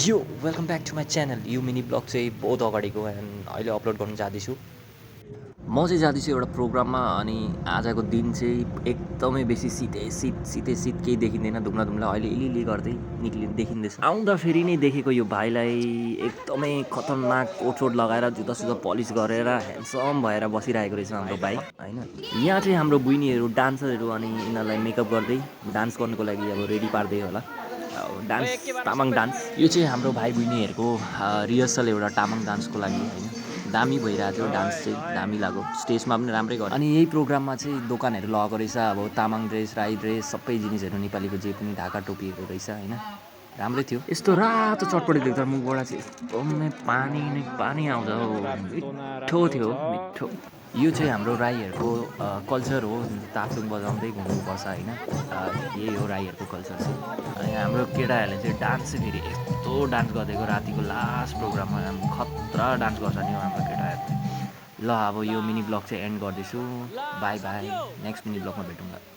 यो welcome back to my channel. यो mini blog चाहिँ बहुत अगाडिको एन्ड अहिले अपलोड गर्नु जाँदैछु। म चाहिँ जाँदैछु एउटा प्रोग्राममा अनि आजको दिन चाहिँ एकदमै बेसी शीत केही देखिँदैन, धुम्ला धुम्ला अहिले इलिलि गर्दै देखिँदैछ। आउँदाखेरि नै देखेको यो भाइलाई एकदमै खतरनाक कोटसोट लगाएर जुत्ता पलिस गरेर ह्यान्डसम भएर बसिरहेको रहेछ हाम्रो भाइ होइन। यहाँ चाहिँ हाम्रो बहिनीहरू डान्सरहरू अनि यिनीहरूलाई मेकअप गर्दै डान्स गर्नुको लागि अब रेडी पार्दै होला। डान्स तामाङ डान्स यो चाहिँ हाम्रो भाइ बहिनीहरूको रिहर्सल एउटा तामाङ डान्सको लागि होइन। दामी भइरहेको थियो डान्स चाहिँ, दामी लाग्यो, स्टेजमा पनि राम्रै गर्यो। अनि यही प्रोग्राममा चाहिँ दोकानहरू लगाएको रहेछ, अब तामाङ ड्रेस, राई ड्रेस, सबै जिनिसहरू नेपालीको जे पनि ढाका टोपीहरू रहेछ होइन। राम्रै थियो। यस्तो रातो चटपटी देख्दा मुखबाट चाहिँ एकदमै पानी आउँछ हौ, मिठो थियो मिठो। यो चाहिँ हाम्रो राईहरूको कल्चर हो, ताप्लुङ बजाउँदै घुम्नुपर्छ होइन। यही हो राईहरूको कल्चर चाहिँ। अनि हाम्रो केटाहरूले चाहिँ डान्स चाहिँ फेरि यस्तो डान्स गरिदिएको, रातिको लास्ट प्रोग्राममा खतरा डान्स गर्छ नि हाम्रो केटाहरूले। ल अब यो मिनी ब्लग चाहिँ एन्ड गर्दैछु। बाई बाई, नेक्स्ट मिनी ब्लगमा भेटौँला।